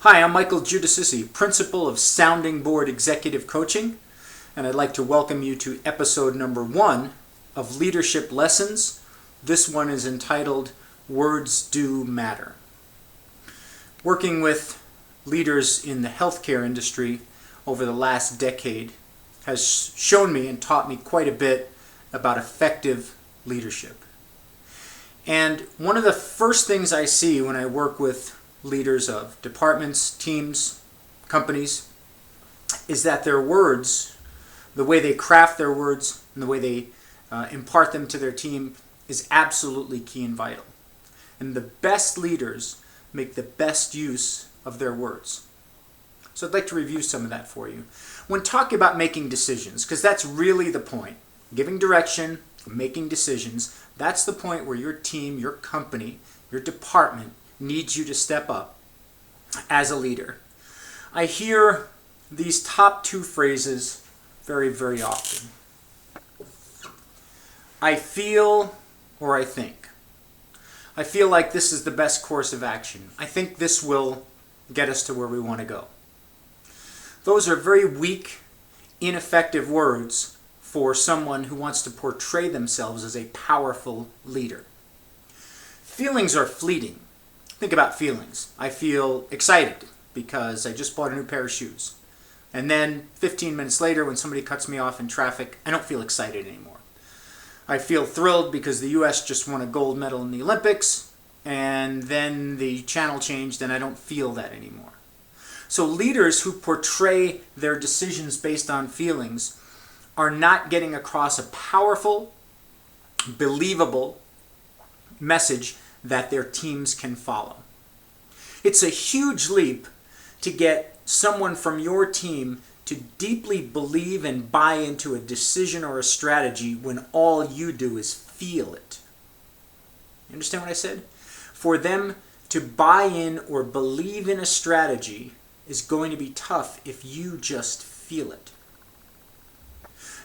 Hi, I'm Michael Giudicissi, Principal of Sounding Board Executive Coaching, and I'd like to welcome you to episode number 1 of Leadership Lessons. This one is entitled Words Do Matter. Working with leaders in the healthcare industry over the last decade has shown me and taught me quite a bit about effective leadership. And one of the first things I see when I work with leaders of departments, teams, companies, is that their words, the way they craft their words and the way they impart them to their team is absolutely key and vital. And the best leaders make the best use of their words. So I'd like to review some of that for you. When talking about making decisions, because that's really the point, giving direction, making decisions, that's the point where your team, your company, your department needs you to step up as a leader. I hear these top 2 phrases very, very often. I feel or I think. I feel like this is the best course of action. I think this will get us to where we want to go. Those are very weak, ineffective words for someone who wants to portray themselves as a powerful leader. Feelings are fleeting. Think about feelings. I feel excited because I just bought a new pair of shoes. And then 15 minutes later, when somebody cuts me off in traffic, I don't feel excited anymore. I feel thrilled because the U.S. just won a gold medal in the Olympics, and then the channel changed and I don't feel that anymore. So leaders who portray their decisions based on feelings are not getting across a powerful, believable message that their teams can follow. It's a huge leap to get someone from your team to deeply believe and buy into a decision or a strategy when all you do is feel it. You understand what I said? For them to buy in or believe in a strategy is going to be tough if you just feel it.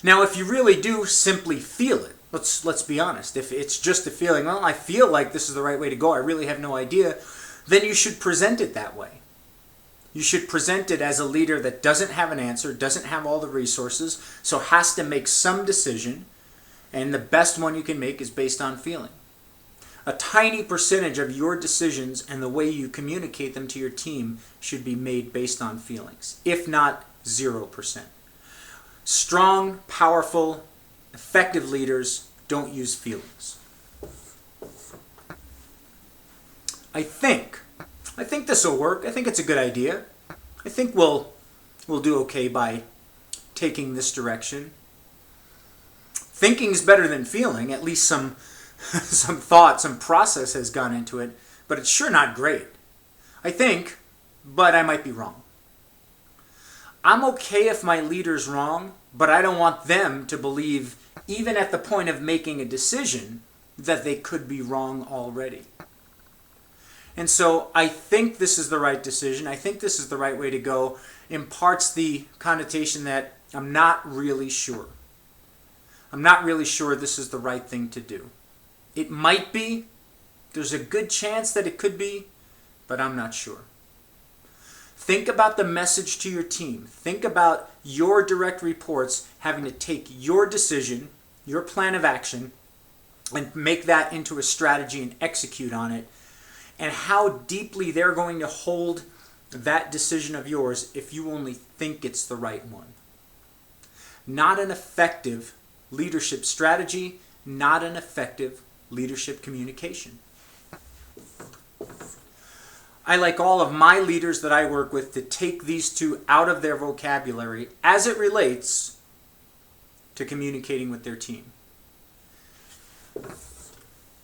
Now, if you really do simply feel it, let's be honest. If it's just a feeling, well, I feel like this is the right way to go, I really have no idea, then you should present it that way. You should present it as a leader that doesn't have an answer, doesn't have all the resources, so has to make some decision, and the best one you can make is based on feeling. A tiny percentage of your decisions and the way you communicate them to your team should be made based on feelings, if not 0%. Strong, powerful, effective leaders don't use feelings. I think this will work. I think it's a good idea. I think we'll do okay by taking this direction. Thinking is better than feeling. At least some thought, some process has gone into it, but it's sure not great. I think, but I might be wrong. I'm okay if my leader's wrong, but I don't want them to believe, even at the point of making a decision, that they could be wrong already. And so I think this is the right decision. I think this is the right way to go. Imparts the connotation that I'm not really sure. I'm not really sure this is the right thing to do. It might be. There's a good chance that it could be, but I'm not sure. Think about the message to your team. Think about your direct reports having to take your decision, your plan of action, and make that into a strategy and execute on it, and how deeply they're going to hold that decision of yours if you only think it's the right one. Not an effective leadership strategy, not an effective leadership communication. I like all of my leaders that I work with to take these 2 out of their vocabulary as it relates to communicating with their team.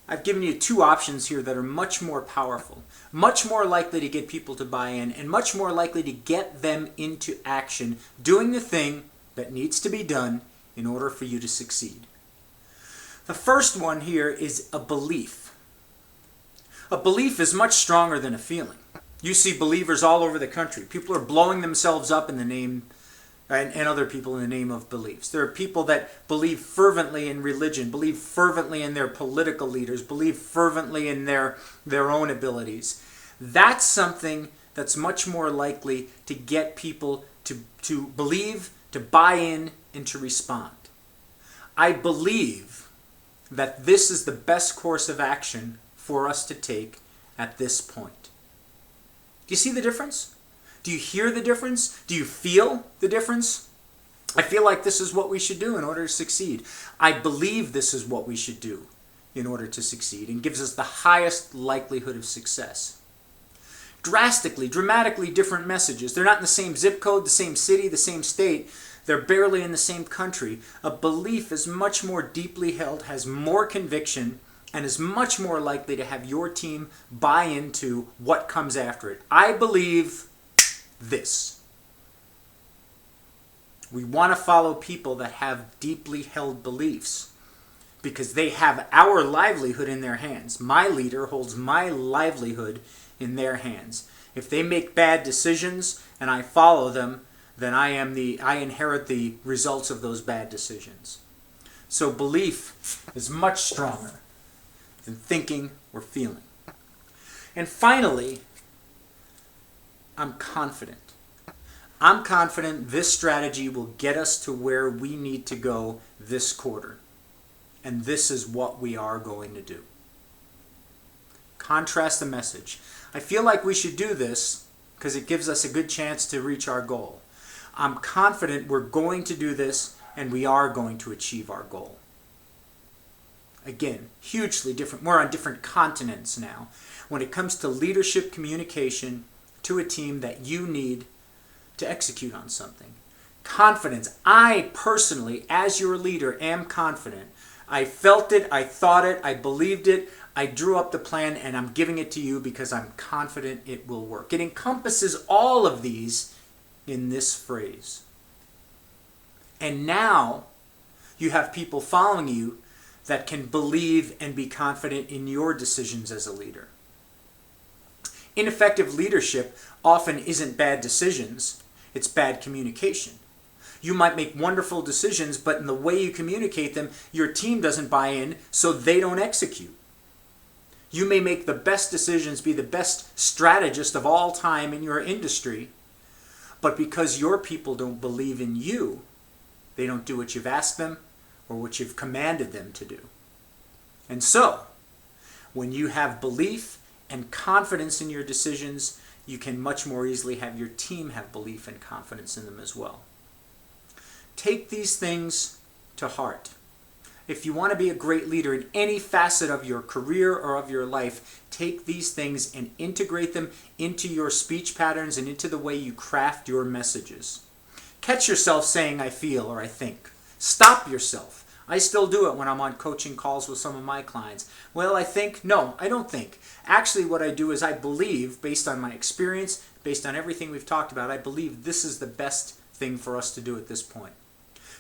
I've given you 2 options here that are much more powerful, much more likely to get people to buy in, and much more likely to get them into action, doing the thing that needs to be done in order for you to succeed. The first one here is a belief. A belief is much stronger than a feeling. You see believers all over the country. People are blowing themselves up in the name and other people in the name of beliefs. There are people that believe fervently in religion, believe fervently in their political leaders, believe fervently in their own abilities. That's something that's much more likely to get people to believe, to buy in, and to respond. I believe that this is the best course of action for us to take at this point. Do you see the difference? Do you hear the difference? Do you feel the difference? I feel like this is what we should do in order to succeed. I believe this is what we should do in order to succeed, and gives us the highest likelihood of success. Dramatically different messages. They're not in the same zip code, the same city, the same state. They're barely in the same country. A belief is much more deeply held, has more conviction, and is much more likely to have your team buy into what comes after it. I believe this. We want to follow people that have deeply held beliefs because they have our livelihood in their hands. My leader holds my livelihood in their hands. If they make bad decisions and I follow them, then I inherit the results of those bad decisions. So belief is much stronger than thinking or feeling. And finally, I'm confident. I'm confident this strategy will get us to where we need to go this quarter. And this is what we are going to do. Contrast the message. I feel like we should do this because it gives us a good chance to reach our goal. I'm confident we're going to do this and we are going to achieve our goal. Again, hugely different. We're on different continents now. When it comes to leadership communication to a team that you need to execute on something. Confidence. I personally, as your leader, am confident. I felt it, I thought it, I believed it, I drew up the plan, and I'm giving it to you because I'm confident it will work. It encompasses all of these in this phrase. And now you have people following you that can believe and be confident in your decisions as a leader. Ineffective leadership often isn't bad decisions, it's bad communication. You might make wonderful decisions, but in the way you communicate them, your team doesn't buy in, so they don't execute. You may make the best decisions, be the best strategist of all time in your industry, but because your people don't believe in you, they don't do what you've asked them or what you've commanded them to do. And so, when you have belief and confidence in your decisions, you can much more easily have your team have belief and confidence in them as well. Take these things to heart. If you want to be a great leader in any facet of your career or of your life, take these things and integrate them into your speech patterns and into the way you craft your messages. Catch yourself saying, I feel or I think. Stop yourself. I still do it when I'm on coaching calls with some of my clients. Well, I think. No, I don't think. Actually, what I do is I believe, based on my experience, based on everything we've talked about, I believe this is the best thing for us to do at this point.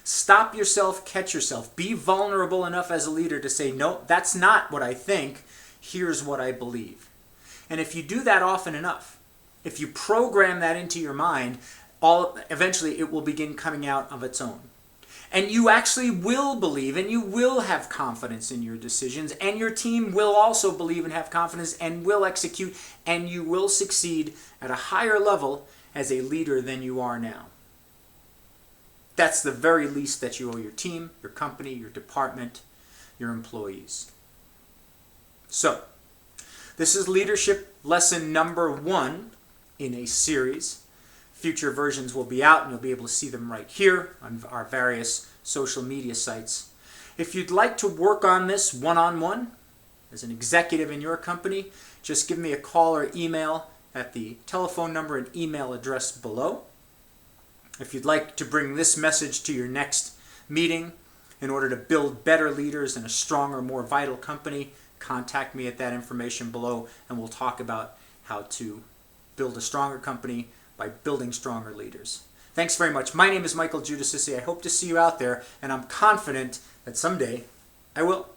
Stop yourself, catch yourself. Be vulnerable enough as a leader to say, no, that's not what I think. Here's what I believe. And if you do that often enough, if you program that into your mind, eventually it will begin coming out of its own. And you actually will believe and you will have confidence in your decisions, and your team will also believe and have confidence and will execute, and you will succeed at a higher level as a leader than you are now. That's the very least that you owe your team, your company, your department, your employees. So, this is leadership lesson number 1 in a series. Future versions will be out and you'll be able to see them right here on our various social media sites. If you'd like to work on this one-on-one as an executive in your company, just give me a call or email at the telephone number and email address below. If you'd like to bring this message to your next meeting in order to build better leaders and a stronger, more vital company, contact me at that information below and we'll talk about how to build a stronger company by building stronger leaders. Thanks very much. My name is Michael Giudice. I hope to see you out there, and I'm confident that someday I will.